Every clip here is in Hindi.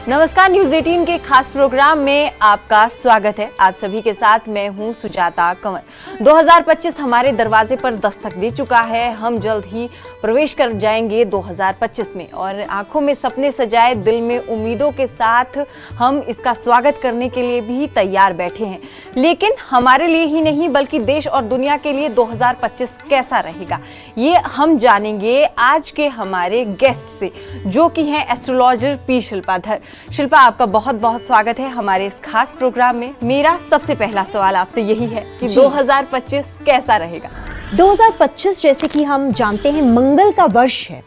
नमस्कार, न्यूज 18 के खास प्रोग्राम में आपका स्वागत है। आप सभी के साथ मैं हूं सुजाता कंवर। 2025 हमारे दरवाजे पर दस्तक दे चुका है। हम जल्द ही प्रवेश कर जाएंगे 2025 में और आंखों में सपने सजाए, दिल में उम्मीदों के साथ हम इसका स्वागत करने के लिए भी तैयार बैठे हैं। लेकिन हमारे लिए ही नहीं बल्कि देश और दुनिया के लिए 2025 कैसा रहेगा, ये हम जानेंगे आज के हमारे गेस्ट से, जो कि हैं एस्ट्रोलॉजर पी शिल्पाधर। शिल्पा, आपका बहुत बहुत स्वागत है हमारे इस खास प्रोग्राम में। मेरा सबसे पहला सवाल आपसे यही है कि 2025 कैसा रहेगा? 2025 जैसे कि हम जानते हैं मंगल का वर्ष है।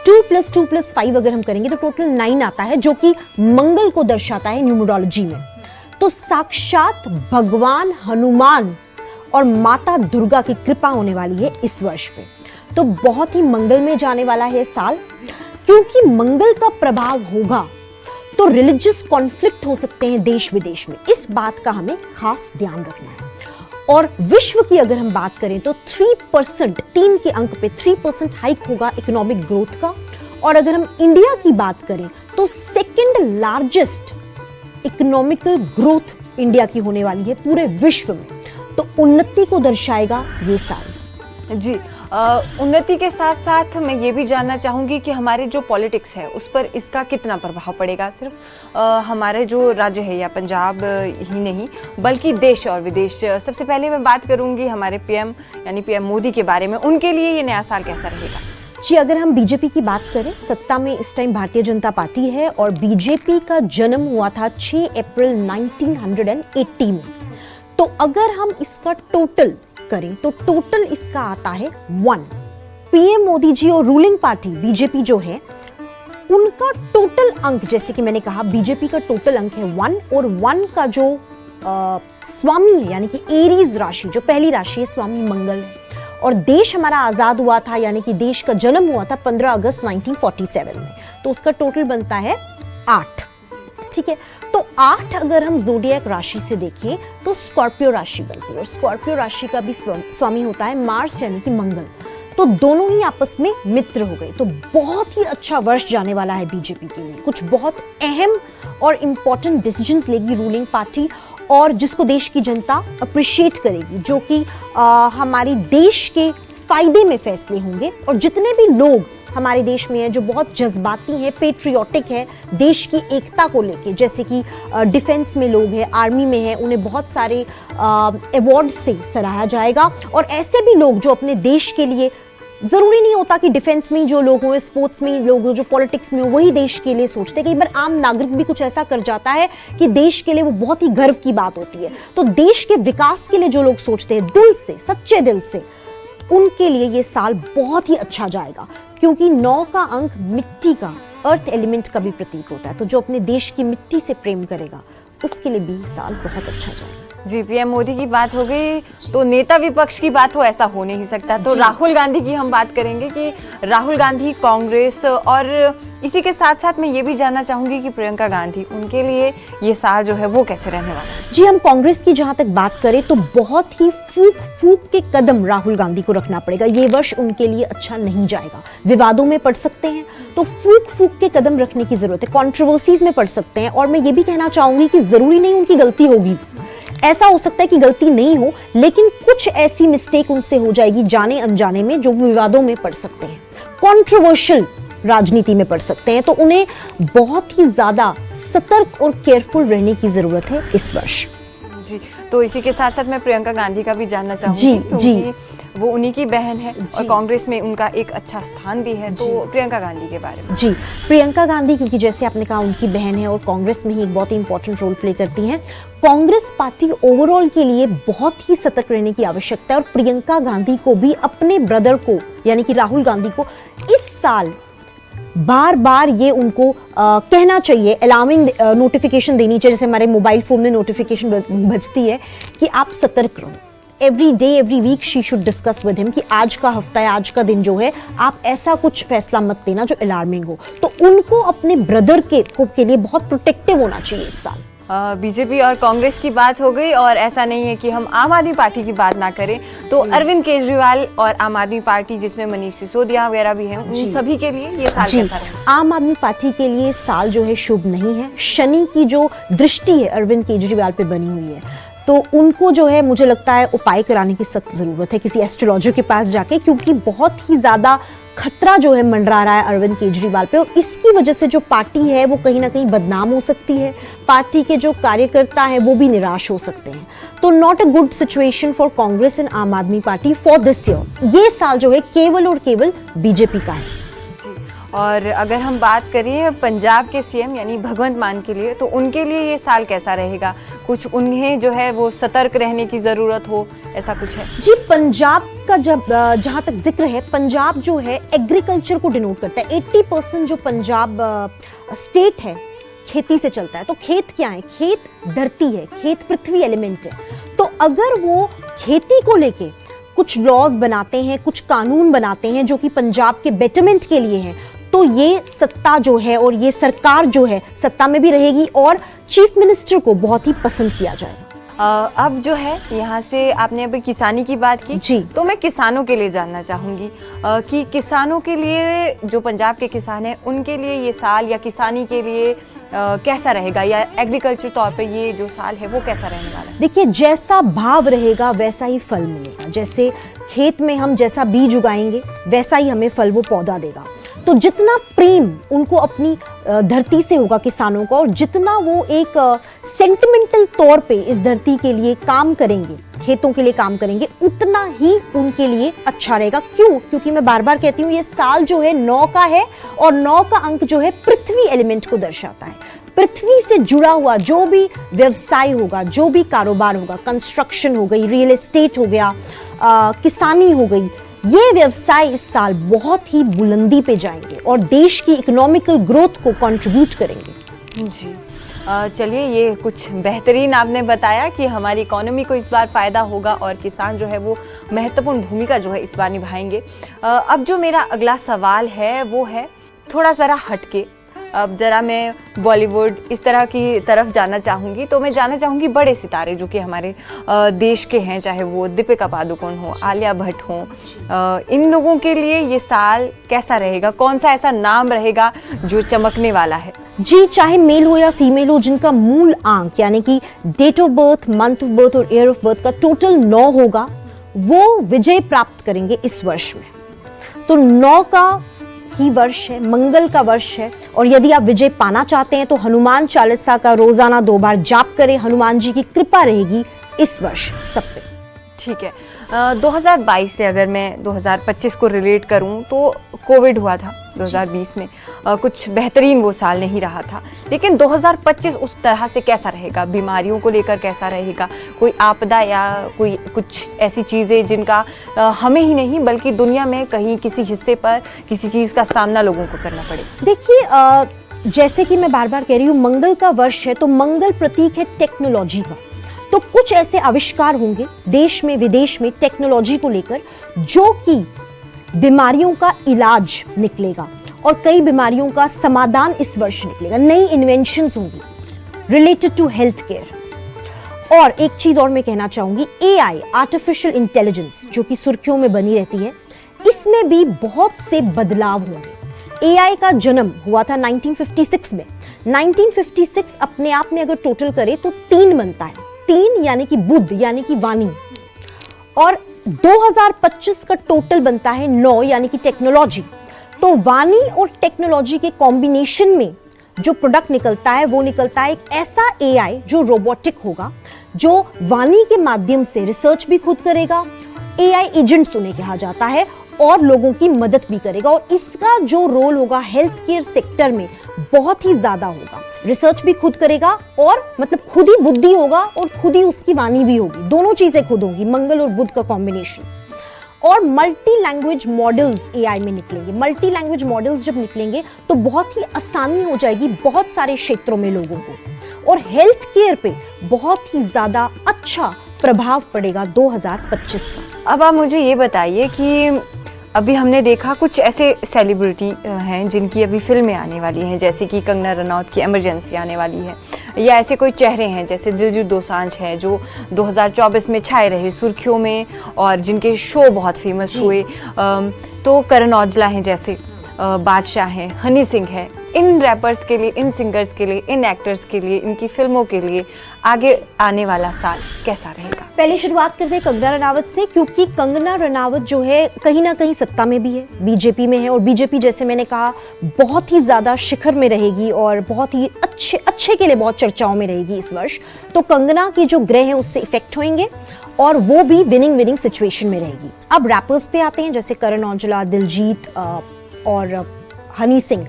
2+2+5 अगर हम करेंगे तो टोटल 9 आता है, जो कि मंगल को दर्शाता है न्यूमरोलॉजी में। तो साक्षात भगवान हनुमान और माता दुर्गा की कृपा होने वाली है इस वर्ष पे। तो बहुत ही मंगल में जाने वाला है साल। क्योंकि मंगल का प्रभाव होगा तो रिलीजियस कॉन्फ्लिक्ट हो सकते हैं देश विदेश में। इस बात का हमें खास ध्यान रखना है। और विश्व की अगर हम बात करें तो 3%, 3 के अंक पे 3% हाइक होगा इकोनॉमिक ग्रोथ का। और अगर हम इंडिया की बात करें तो second largest economical growth India की होने वाली है पूरे विश्व में। तो उन्नति को दर्शाएगा ये साल। जी, उन्नति के साथ साथ मैं ये भी जानना चाहूँगी कि हमारे जो पॉलिटिक्स है उस पर इसका कितना प्रभाव पड़ेगा। सिर्फ हमारे जो राज्य है या पंजाब ही नहीं बल्कि देश और विदेश। सबसे पहले मैं बात करूँगी हमारे पीएम यानी पीएम मोदी के बारे में। उनके लिए ये नया साल कैसा रहेगा? जी, अगर हम बीजेपी की बात करें, सत्ता में इस टाइम भारतीय जनता पार्टी है और बीजेपी का जन्म हुआ था 6 अप्रैल 1980 में। तो अगर हम इसका टोटल करें तो टोटल इसका आता है 1। पीएम मोदी जी और रूलिंग पार्टी बीजेपी जो है उनका टोटल अंक, जैसे कि मैंने कहा बीजेपी का टोटल अंक है 1। और 1 का जो स्वामी है यानी कि एरीज राशि, जो पहली राशि है, स्वामी मंगल है। और देश हमारा आजाद हुआ था यानी कि देश का जन्म हुआ था 15 अगस्त 1947 में। तो उसका टोटल बनता है 8। ठीक है, तो 8 अगर हम ज़ोडिएक राशि से देखें तो स्कॉर्पियो राशि बनती है। और स्कॉर्पियो राशि का भी स्वामी होता है मार्स यानी कि मंगल। तो दोनों ही आपस में मित्र हो गए। तो बहुत ही अच्छा वर्ष जाने वाला है बीजेपी के लिए। कुछ बहुत अहम और इंपॉर्टेंट डिसीजंस लेगी रूलिंग पार्टी और जिसको देश की जनता अप्रिशिएट करेगी, जो कि हमारी देश के फायदे में फैसले होंगे। और जितने भी लोग हमारे देश में है जो बहुत जज्बाती हैं, पेट्रियोटिक है देश की एकता को लेके, जैसे कि डिफेंस में लोग हैं, आर्मी में हैं, उन्हें बहुत सारे अवार्ड से सराहा जाएगा। और ऐसे भी लोग जो अपने देश के लिए, जरूरी नहीं होता कि डिफेंस में जो लोग हो, स्पोर्ट्स में लोग हो, जो पॉलिटिक्स में हो वही देश के लिए सोचते हैं। कई बार आम नागरिक भी कुछ ऐसा कर जाता है कि देश के लिए वो बहुत ही गर्व की बात होती है। तो देश के विकास के लिए जो लोग सोचते हैं दिल से, सच्चे दिल से, उनके लिए ये साल बहुत ही अच्छा जाएगा। क्योंकि 9 का अंक मिट्टी का, अर्थ एलिमेंट का भी प्रतीक होता है। तो जो अपने देश की मिट्टी से प्रेम करेगा उसके लिए भी साल बहुत अच्छा जाएगा। जी, पीएम मोदी की बात हो गई तो नेता विपक्ष की बात हो, ऐसा हो नहीं सकता। तो राहुल गांधी की हम बात करेंगे कि राहुल गांधी कांग्रेस, और इसी के साथ साथ मैं ये भी जानना चाहूंगी कि प्रियंका गांधी, उनके लिए ये साल जो है वो कैसे रहने वाला है? जी, हम कांग्रेस की जहां तक बात करें तो बहुत ही फूक के कदम राहुल गांधी को रखना पड़ेगा। ये वर्ष उनके लिए अच्छा नहीं जाएगा। विवादों में पड़ सकते हैं, तो फूक के कदम रखने की जरूरत है। कॉन्ट्रोवर्सीज में पड़ सकते हैं। और मैं ये भी कहना चाहूंगी कि जरूरी नहीं उनकी गलती होगी, ऐसा हो सकता है कि गलती नहीं हो, लेकिन कुछ ऐसी मिस्टेक उनसे हो जाएगी जाने अनजाने में जो विवादों में पड़ सकते हैं, कंट्रोवर्शियल राजनीति में पड़ सकते हैं। तो उन्हें बहुत ही ज्यादा सतर्क और केयरफुल रहने की जरूरत है इस वर्ष। जी, तो इसी के साथ साथ मैं प्रियंका गांधी का भी जानना चाहूंगी क्योंकि वो उन्हीं की बहन है और कांग्रेस में उनका एक अच्छा स्थान भी है। तो प्रियंका गांधी के बारे में। जी, प्रियंका गांधी, क्योंकि जैसे आपने कहा उनकी बहन है और कांग्रेस में ही एक बहुत ही इंपॉर्टेंट रोल प्ले करती हैं। कांग्रेस पार्टी ओवरऑल के लिए बहुत ही सतर्क रहने की आवश्यकता है। और प्रियंका गांधी को भी अपने ब्रदर को यानी कि राहुल गांधी को इस साल बार बार ये उनको कहना चाहिए, अलार्मिंग नोटिफिकेशन देनी चाहिए, जैसे हमारे मोबाइल फोन में नोटिफिकेशन बजती है कि आप सतर्क रहो। Every day every week she should discuss with him कि आज का हफ्ता है, आज का दिन जो है आप ऐसा कुछ फैसला मत देना जो अलार्मिंग हो। तो उनको अपने ब्रदर के लिए बहुत प्रोटेक्टिव होना चाहिए इस साल। बीजेपी और कांग्रेस की बात हो गई और ऐसा नहीं है कि हम आम आदमी पार्टी की बात ना करें, तो अरविंद केजरीवाल और आम आदमी पार्टी जिसमें मनीष सिसोदिया वगैरह भी हैं, उन सभी के लिए ये साल कैसा रहेगा? आम आदमी पार्टी के लिए साल जो है शुभ नहीं है। शनि की जो दृष्टि है अरविंद केजरीवाल पे बनी हुई है, तो उनको जो है मुझे लगता है उपाय कराने की सख्त जरूरत है किसी एस्ट्रोलॉजर के पास जाके, क्योंकि बहुत ही ज्यादा खतरा जो है मंडरा रहा है अरविंद केजरीवाल पे, और इसकी वजह से जो पार्टी है वो कहीं ना कहीं बदनाम हो सकती है। पार्टी के जो कार्यकर्ता है वो भी निराश हो सकते हैं। तो not a good situation for Congress and आम आदमी पार्टी फॉर दिस ईयर। ये साल जो है केवल और केवल बीजेपी का है। और अगर हम बात करें पंजाब के सीएम यानी भगवंत मान के लिए, तो उनके लिए ये साल कैसा रहेगा? कुछ उन्हें जो है वो सतर्क रहने की जरूरत हो, ऐसा कुछ है? जी, पंजाब का जब जहां तक जिक्र है, पंजाब जो है एग्रीकल्चर को डिनोट करता है। 80% जो पंजाब स्टेट है खेती से चलता है। तो खेत क्या है? खेत धरती है, खेत पृथ्वी एलिमेंट है। तो अगर वो खेती को लेके कुछ लॉज बनाते हैं, कुछ कानून बनाते हैं जो कि पंजाब के बेटरमेंट के लिए हैं, तो ये सत्ता जो है और ये सरकार जो है सत्ता में भी रहेगी और चीफ मिनिस्टर को बहुत ही पसंद किया जाएगा। अब जो है यहाँ से आपने अभी किसानी की बात की जी, तो मैं किसानों के लिए जानना चाहूँगी कि किसानों के लिए, जो पंजाब के किसान हैं, उनके लिए ये साल या किसानी के लिए कैसा रहेगा, या एग्रीकल्चर तौर पे ये जो साल है वो कैसा रहने वाला है? देखिए, जैसा भाव रहेगा वैसा ही फल मिलेगा। जैसे खेत में हम जैसा बीज उगाएंगे वैसा ही हमें फल वो पौधा देगा। तो जितना प्रेम उनको अपनी धरती से होगा किसानों का, और जितना वो एक सेंटिमेंटल तौर पे इस धरती के लिए काम करेंगे, खेतों के लिए काम करेंगे, उतना ही उनके लिए अच्छा रहेगा। क्यों? क्योंकि मैं बार बार कहती हूँ ये साल जो है 9 का है, और 9 का अंक जो है पृथ्वी एलिमेंट को दर्शाता है। पृथ्वी से जुड़ा हुआ जो भी व्यवसाय होगा, जो भी कारोबार होगा, कंस्ट्रक्शन हो गई, रियल एस्टेट हो गया, किसानी हो गई, ये व्यवसाय इस साल बहुत ही बुलंदी पे जाएंगे और देश की इकोनॉमिकल ग्रोथ को कंट्रीब्यूट करेंगे। जी, चलिए, ये कुछ बेहतरीन आपने बताया कि हमारी इकोनॉमी को इस बार फायदा होगा और किसान जो है वो महत्वपूर्ण भूमिका जो है इस बार निभाएंगे। अब जो मेरा अगला सवाल है वो है थोड़ा ज़रा हटके। अब ज़रा मैं बॉलीवुड इस तरह की तरफ जाना चाहूँगी। तो मैं जानना चाहूँगी बड़े सितारे जो कि हमारे देश के हैं, चाहे वो दीपिका पादुकोण हो, आलिया भट्ट हो, इन लोगों के लिए ये साल कैसा रहेगा? कौन सा ऐसा नाम रहेगा जो चमकने वाला है? जी, चाहे मेल हो या फीमेल हो, जिनका मूल अंक यानी कि date of birth, month of birth और ईयर ऑफ बर्थ का टोटल 9 होगा, वो विजय प्राप्त करेंगे इस वर्ष में। तो 9 का ही वर्ष है, मंगल का वर्ष है, और यदि आप विजय पाना चाहते हैं तो हनुमान चालीसा का रोजाना 2 बार जाप करें। हनुमान जी की कृपा रहेगी इस वर्ष सब पे। ठीक है, 2022 से अगर मैं 2025 को रिलेट करूं तो कोविड हुआ था 2020 में, कुछ बेहतरीन वो साल नहीं रहा था। लेकिन 2025 उस तरह से कैसा रहेगा? बीमारियों को लेकर कैसा रहेगा? कोई आपदा या कोई कुछ ऐसी चीज़ें जिनका हमें ही नहीं बल्कि दुनिया में कहीं किसी हिस्से पर किसी चीज़ का सामना लोगों को करना पड़े? देखिए, जैसे कि मैं बार बार कह रही हूँ, मंगल का वर्ष है, तो मंगल प्रतीक है टेक्नोलॉजी का। तो कुछ ऐसे आविष्कार होंगे देश में विदेश में टेक्नोलॉजी को लेकर, जो कि बीमारियों का इलाज निकलेगा और कई बीमारियों का समाधान इस वर्ष निकलेगा। नई इन्वेंशंस होंगी रिलेटेड टू हेल्थ केयर। और एक चीज और मैं कहना चाहूंगी, एआई, आर्टिफिशियल इंटेलिजेंस, जो कि सुर्खियों में बनी रहती है, इसमें भी बहुत से बदलाव होंगे। एआई का जन्म हुआ था 1956 में। 1956 अपने आप में अगर टोटल करें तो 3 बनता है। 3 यानी कि बुद्ध यानी कि वाणी, और 2025 का टोटल बनता है 9 यानी कि टेक्नोलॉजी। तो वाणी और टेक्नोलॉजी के कॉम्बिनेशन में जो प्रोडक्ट निकलता है वो निकलता है एक ऐसा एआई जो रोबोटिक होगा, जो वाणी के माध्यम से रिसर्च भी खुद करेगा, एआई एजेंट्स उन्हें कहा जाता है, और लोगों की मदद भी करेगा। और इसका जो रोल होगा हेल्थ केयर सेक्टर में बहुत ही ज्यादा होगा। रिसर्च भी खुद करेगा, और मतलब खुद ही बुद्धि होगा और खुद ही उसकी वाणी भी होगी, दोनों चीजें खुद होगी, मंगल और बुध का कॉम्बिनेशन। और मल्टी लैंग्वेज मॉडल्स एआई में निकलेंगे। मल्टी लैंग्वेज मॉडल्स जब निकलेंगे तो बहुत ही आसानी हो जाएगी बहुत सारे क्षेत्रों में लोगों को, और हेल्थ केयर पे बहुत ही ज्यादा अच्छा प्रभाव पड़ेगा 2025 का। अब आप मुझे ये बताइए कि अभी हमने देखा कुछ ऐसे सेलिब्रिटी हैं जिनकी अभी फिल्में आने वाली हैं, जैसे कि कंगना रनौत की इमरजेंसी आने वाली है, या ऐसे कोई चेहरे हैं जैसे दिलजीत दोसांझ है जो 2024 में छाए रहे सुर्खियों में और जिनके शो बहुत फेमस हुए। तो करण औजला हैं, जैसे बादशाह हैं, हनी सिंह है। इन रैपर्स के लिए, इन सिंगर्स के लिए, इन एक्टर्स के लिए, इनकी फिल्मों के लिए आगे आने वाला साल कैसा रहेगा? पहले शुरुआत करते हैं कंगना रनावत से, क्योंकि कंगना रनावत जो है कहीं ना कहीं सत्ता में भी है, बीजेपी में है, और बीजेपी जैसे मैंने कहा बहुत ही ज्यादा शिखर में रहेगी और बहुत ही अच्छे के लिए बहुत चर्चाओं में रहेगी इस वर्ष। तो कंगना के जो ग्रह हैं उससे इफेक्ट होंगे और वो भी विनिंग सिचुएशन में रहेगी। अब रैपर्स पे आते हैं, जैसे करण औजला, दिलजीत और हनी सिंह।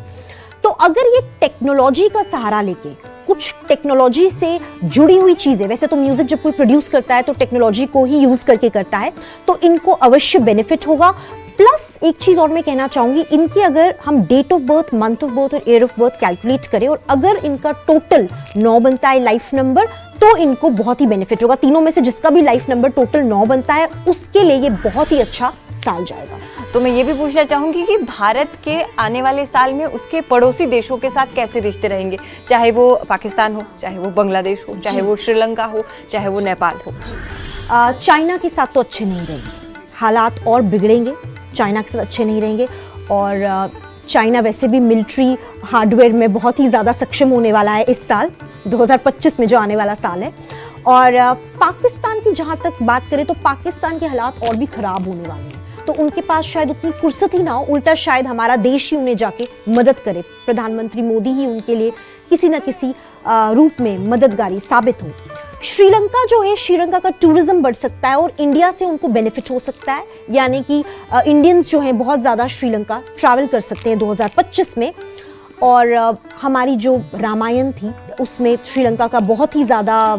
तो अगर ये टेक्नोलॉजी का सहारा लेके कुछ टेक्नोलॉजी से जुड़ी हुई चीजें, वैसे तो म्यूजिक जब कोई प्रोड्यूस करता है तो टेक्नोलॉजी को ही यूज करके करता है, तो इनको अवश्य बेनिफिट होगा। प्लस एक चीज और मैं कहना चाहूंगी, इनकी अगर हम date of birth, month of birth और ईयर ऑफ बर्थ कैलकुलेट करें और अगर इनका टोटल 9 बनता है लाइफ नंबर, तो इनको बहुत ही बेनिफिट होगा। तीनों में से जिसका भी लाइफ नंबर टोटल 9 बनता है उसके लिए ये बहुत ही अच्छा साल जाएगा। तो मैं ये भी पूछना चाहूंगी कि भारत के आने वाले साल में उसके पड़ोसी देशों के साथ कैसे रिश्ते रहेंगे, चाहे वो पाकिस्तान हो, चाहे वो बांग्लादेश हो, चाहे वो श्रीलंका हो, चाहे वो नेपाल हो। चाइना के साथ तो अच्छे नहीं रहेंगे, हालात और बिगड़ेंगे, चाइना के साथ अच्छे नहीं रहेंगे। और चाइना वैसे भी मिलिट्री हार्डवेयर में बहुत ही ज़्यादा सक्षम होने वाला है इस साल 2025 में जो आने वाला साल है। और पाकिस्तान की जहाँ तक बात करें तो पाकिस्तान के हालात और भी खराब होने वाले हैं, तो उनके पास शायद उतनी फुर्सत ही ना हो, उल्टा शायद हमारा देश ही उन्हें जाके मदद करे, प्रधानमंत्री मोदी ही उनके लिए किसी न किसी रूप में मददगारी साबित हो। श्रीलंका जो है, श्रीलंका का टूरिज्म बढ़ सकता है और इंडिया से उनको बेनिफिट हो सकता है, यानी कि इंडियंस जो हैं बहुत ज़्यादा श्रीलंका ट्रैवल कर सकते हैं 2025 में। और हमारी जो रामायण थी उसमें श्रीलंका का बहुत ही ज़्यादा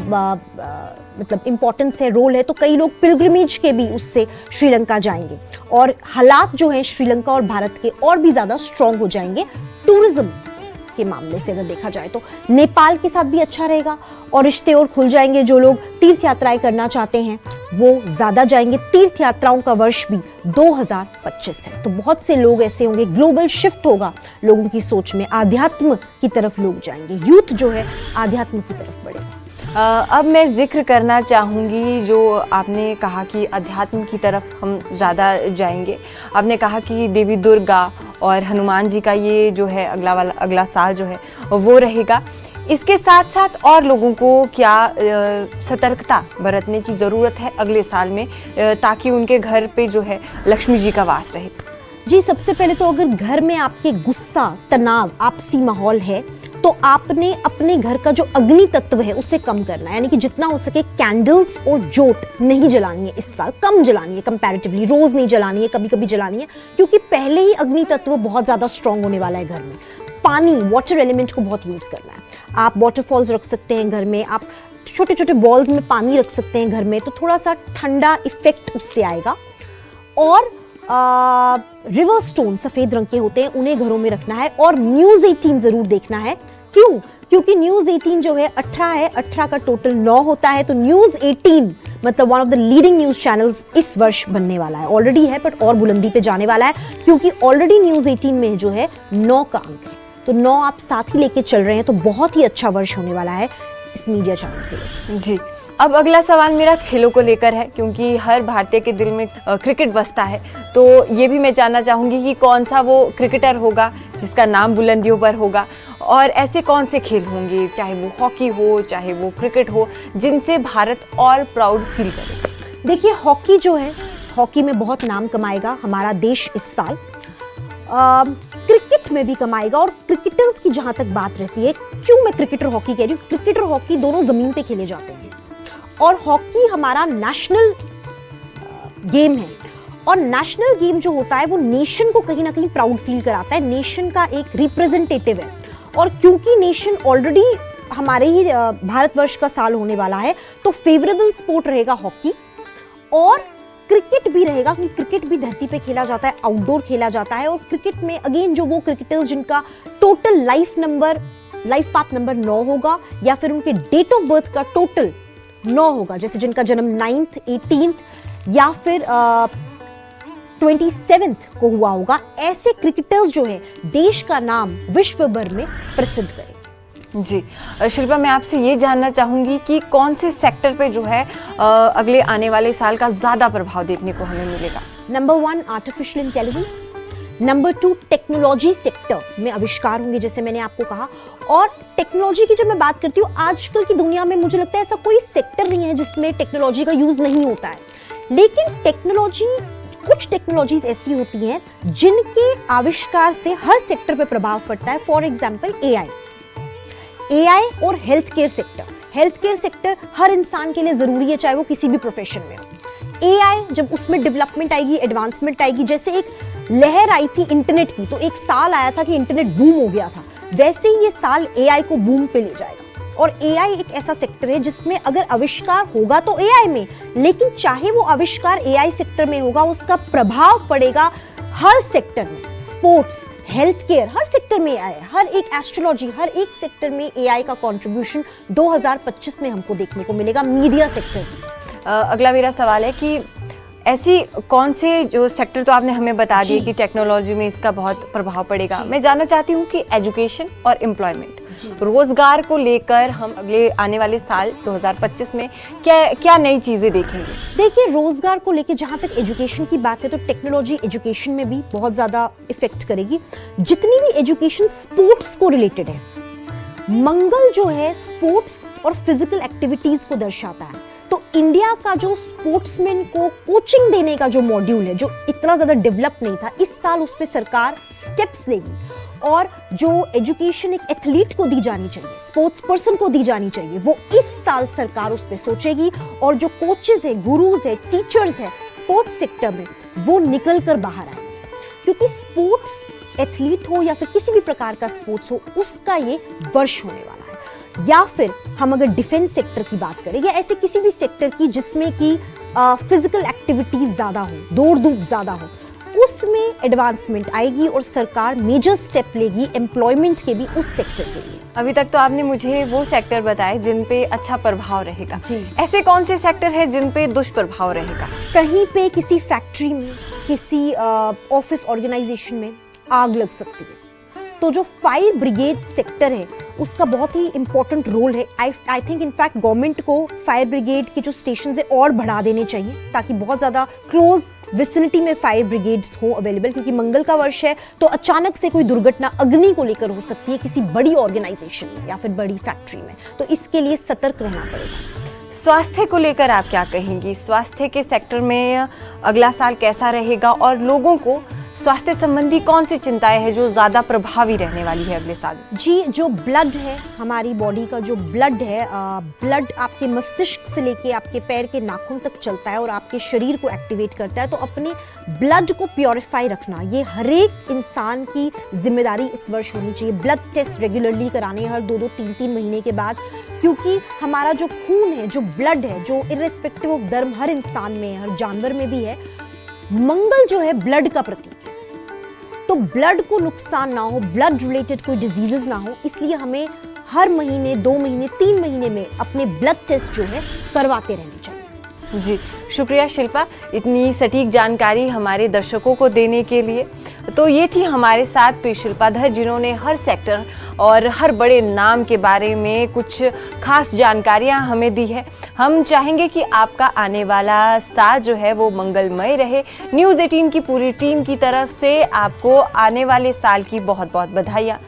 मतलब इम्पोर्टेंस है, रोल है, तो कई लोग पिलग्रिमेज के भी उससे श्रीलंका जाएंगे और हालात जो हैं श्रीलंका और भारत के और भी ज़्यादा स्ट्रॉन्ग हो जाएंगे टूरिज्म के मामले से। अगर देखा जाए तो नेपाल के साथ भी अच्छा रहेगा और रिश्ते और खुल जाएंगे। जो लोग तीर्थ यात्राएं करना चाहते हैं वो ज़्यादा जाएंगे। तीर्थ यात्राओं का वर्ष भी 2025 है, तो बहुत से लोग ऐसे होंगे, ग्लोबल शिफ्ट होगा लोगों की सोच में, आध्यात्म की तरफ लोग जाएंगे, यूथ जो है आध्यात्म की तरफ बढ़ेगा। अब मैं जिक्र करना चाहूँगी जो आपने कहा कि अध्यात्म की तरफ हम ज़्यादा जाएंगे। आपने कहा कि देवी दुर्गा और हनुमान जी का ये जो है अगला साल जो है वो रहेगा। इसके साथ साथ और लोगों को क्या सतर्कता बरतने की ज़रूरत है अगले साल में, ताकि उनके घर पे जो है लक्ष्मी जी का वास रहे? जी, सबसे पहले तो अगर घर में आपके गुस्सा, तनाव, आपसी माहौल है तो आपने अपने घर का जो अग्नि तत्व है उसे कम करना है, यानी कि जितना हो सके कैंडल्स और जोत नहीं जलानी है इस साल, कम जलानी है कंपैरेटिवली, रोज नहीं जलानी है, कभी कभी जलानी है, क्योंकि पहले ही अग्नि तत्व बहुत ज्यादा स्ट्रांग होने वाला है घर में। पानी, वाटर एलिमेंट को बहुत यूज करना है। आप वाटरफॉल्स रख सकते हैं घर में, आप छोटे छोटे बॉल्स में पानी रख सकते हैं घर में, तो थोड़ा सा ठंडा इफेक्ट उससे आएगा। और रिवर स्टोन सफेद रंग के होते हैं, उन्हें घरों में रखना है। और न्यूज 18 जरूर देखना है। क्यों? क्योंकि न्यूज 18 जो है 18 है, 18 का टोटल 9 होता है, तो न्यूज 18 मतलब one of the leading news channels इस वर्ष बनने वाला है, ऑलरेडी है बट और बुलंदी पे जाने वाला है, क्योंकि ऑलरेडी न्यूज 18 में जो है 9 का अंक है, तो 9 आप साथ ही लेके चल रहे हैं, तो बहुत ही अच्छा वर्ष होने वाला है इस मीडिया चैनल के लिए। जी, अब अगला सवाल मेरा खेलों को लेकर है, क्योंकि हर भारतीय के दिल में क्रिकेट बसता है। तो ये भी मैं जानना चाहूँगी कि कौन सा वो क्रिकेटर होगा जिसका नाम बुलंदियों पर होगा, और ऐसे कौन से खेल होंगे, चाहे वो हॉकी हो, चाहे वो क्रिकेट हो, जिनसे भारत और प्राउड फील करे? देखिए, हॉकी जो है, हॉकी में बहुत नाम कमाएगा हमारा देश इस साल, क्रिकेट में भी कमाएगा। और क्रिकेटर्स की जहाँ तक बात रहती है, क्यों मैं क्रिकेटर हॉकी कह रही हूँ, क्रिकेट और हॉकी दोनों ज़मीन पे खेले जाते हैं और हॉकी हमारा नेशनल गेम है, और नेशनल गेम जो होता है वो नेशन को कहीं ना कहीं प्राउड फील कराता है, नेशन का एक रिप्रेजेंटेटिव है। और क्योंकि नेशन ऑलरेडी हमारे ही भारतवर्ष का साल होने वाला है, तो फेवरेबल स्पोर्ट रहेगा हॉकी, और क्रिकेट भी रहेगा, क्योंकि क्रिकेट भी धरती पे खेला जाता है, आउटडोर खेला जाता है। और क्रिकेट में अगेन जो वो क्रिकेटर्स जिनका टोटल लाइफ पाथ नंबर 9 होगा, या फिर उनके डेट ऑफ बर्थ का टोटल 9 होगा, जैसे जिनका जन्म 9th, 18th या फिर 27 को हुआ होगा, ऐसे क्रिकेटर्स जो है देश का नाम विश्व भर में प्रसिद्ध करें। जी शिल्पा, मैं आपसे ये जानना चाहूंगी कि कौन से सेक्टर पे जो है अगले आने वाले साल का ज्यादा प्रभाव देखने को हमें मिलेगा? Number 1 artificial intelligence, number 2 technology sector में आविष्कार होंगे, जैसे मैंने आपको कहा। और टेक्नोलॉजी की जब मैं बात करती हूँ, आजकल की दुनिया में मुझे लगता है ऐसा कोई सेक्टर नहीं है जिसमें टेक्नोलॉजी का यूज नहीं होता है, लेकिन कुछ टेक्नोलॉजीज ऐसी होती हैं जिनके आविष्कार से हर सेक्टर पे प्रभाव पड़ता है। फॉर एग्जाम्पल एआई और हेल्थ केयर सेक्टर हर इंसान के लिए जरूरी है, चाहे वो किसी भी प्रोफेशन में हो। एआई जब उसमें डेवलपमेंट आएगी, एडवांसमेंट आएगी, जैसे एक लहर आई थी इंटरनेट की, तो एक साल आया था कि इंटरनेट बूम हो गया था, वैसे ही ये साल एआई को बूम पे ले जाएगा। और एआई एक ऐसा सेक्टर है जिसमें अगर आविष्कार होगा तो एआई में, लेकिन चाहे वो आविष्कार एआई सेक्टर में होगा, उसका प्रभाव पड़ेगा हर सेक्टर में। स्पोर्ट्स, हेल्थ केयर, हर सेक्टर में एआई है, हर एक एस्ट्रोलॉजी, हर एक सेक्टर में एआई का कंट्रीब्यूशन 2025 में हमको देखने को मिलेगा। Media sector. अगला मेरा सवाल है कि ऐसी कौन से जो सेक्टर, तो आपने हमें बता दिए कि टेक्नोलॉजी में इसका बहुत प्रभाव पड़ेगा, मैं जानना चाहती हूँ कि एजुकेशन और एम्प्लॉयमेंट, रोजगार को लेकर हम अगले आने वाले साल 2025 में क्या नई चीजें देखेंगे? देखिए, रोजगार को लेकर जहां तक एजुकेशन की बात है तो टेक्नोलॉजी एजुकेशन में भी बहुत ज्यादा इफेक्ट करेगी। जितनी भी एजुकेशन स्पोर्ट्स को रिलेटेड है, मंगल जो है स्पोर्ट्स और फिजिकल एक्टिविटीज को दर्शाता है, तो इंडिया का जो स्पोर्ट्समैन को कोचिंग देने का जो मॉड्यूल है, जो इतना ज्यादा डेवलप नहीं था, इस साल उस पर सरकार स्टेप्स लेगी। और जो एजुकेशन एक एथलीट को दी जानी चाहिए, स्पोर्ट्स पर्सन को दी जानी चाहिए, वो इस साल सरकार उस पर सोचेगी। और जो कोचेस है, गुरुज है, टीचर्स है स्पोर्ट्स सेक्टर में, वो निकल कर बाहर आए, क्योंकि स्पोर्ट्स एथलीट हो या फिर किसी भी प्रकार का स्पोर्ट्स हो, उसका ये वर्ष होने वाला है। या फिर हम अगर डिफेंस सेक्टर की बात करें या ऐसे किसी भी सेक्टर की जिसमें कि फिजिकल एक्टिविटीज ज्यादा हो, दौड़ धूप ज्यादा हो, उसमें एडवांसमेंट आएगी और सरकार मेजर स्टेप लेगी एम्प्लॉयमेंट के भी उस सेक्टर के लिए। अभी तक तो आपने मुझे वो सेक्टर बताए जिन पे अच्छा प्रभाव रहेगा, ऐसे कौन से सेक्टर है जिन पे दुष्प्रभाव रहेगा? कहीं पे किसी फैक्ट्री में, किसी ऑफिस ऑर्गेनाइजेशन में आग लग सकती है, तो जो फायर ब्रिगेड सेक्टर है उसका बहुत ही इंपॉर्टेंट रोल है। आई थिंक इनफैक्ट गवर्नमेंट को फायर ब्रिगेड के जो स्टेशन है और बढ़ा देने चाहिए, ताकि बहुत ज़्यादा क्लोज विसिनिटी में फायर ब्रिगेड्स हो अवेलेबल, क्योंकि मंगल का वर्ष है तो अचानक से कोई दुर्घटना अग्नि को लेकर हो सकती है किसी बड़ी ऑर्गेनाइजेशन में या फिर बड़ी फैक्ट्री में, तो इसके लिए सतर्क रहना पड़ेगा। स्वास्थ्य को लेकर आप क्या कहेंगी? स्वास्थ्य के सेक्टर में अगला साल कैसा रहेगा और लोगों को स्वास्थ्य संबंधी कौन सी चिंताएं हैं जो ज्यादा प्रभावी रहने वाली है अगले साल? जी, जो ब्लड है, हमारी बॉडी का जो ब्लड है, ब्लड आपके मस्तिष्क से लेके आपके पैर के नाखून तक चलता है और आपके शरीर को एक्टिवेट करता है, तो अपने ब्लड को प्योरीफाई रखना ये हर एक इंसान की जिम्मेदारी इस वर्ष होनी चाहिए। ब्लड टेस्ट रेगुलरली कराने, हर 2-2, 3-3 महीने के बाद, क्योंकि हमारा जो खून है, जो ब्लड है, जो इर्रेस्पेक्टिव ऑफ धर्म हर इंसान में है, हर जानवर में भी है, मंगल जो है ब्लड का प्रतीक है, तो ब्लड को नुकसान ना हो, ब्लड रिलेटेड कोई डिजीजेस ना हो, इसलिए हमें हर महीने, 2 महीने, 3 महीने में अपने ब्लड टेस्ट जो है करवाते रहने चाहिए। जी, शुक्रिया शिल्पा, इतनी सटीक जानकारी हमारे दर्शकों को देने के लिए। तो ये थी हमारे साथ पी शिल्पाधर, जिन्होंने हर सेक्टर और हर बड़े नाम के बारे में कुछ खास जानकारियां हमें दी है। हम चाहेंगे कि आपका आने वाला साल जो है वो मंगलमय रहे। न्यूज़ 18 की पूरी टीम की तरफ से आपको आने वाले साल की बहुत बहुत बधाइयाँ।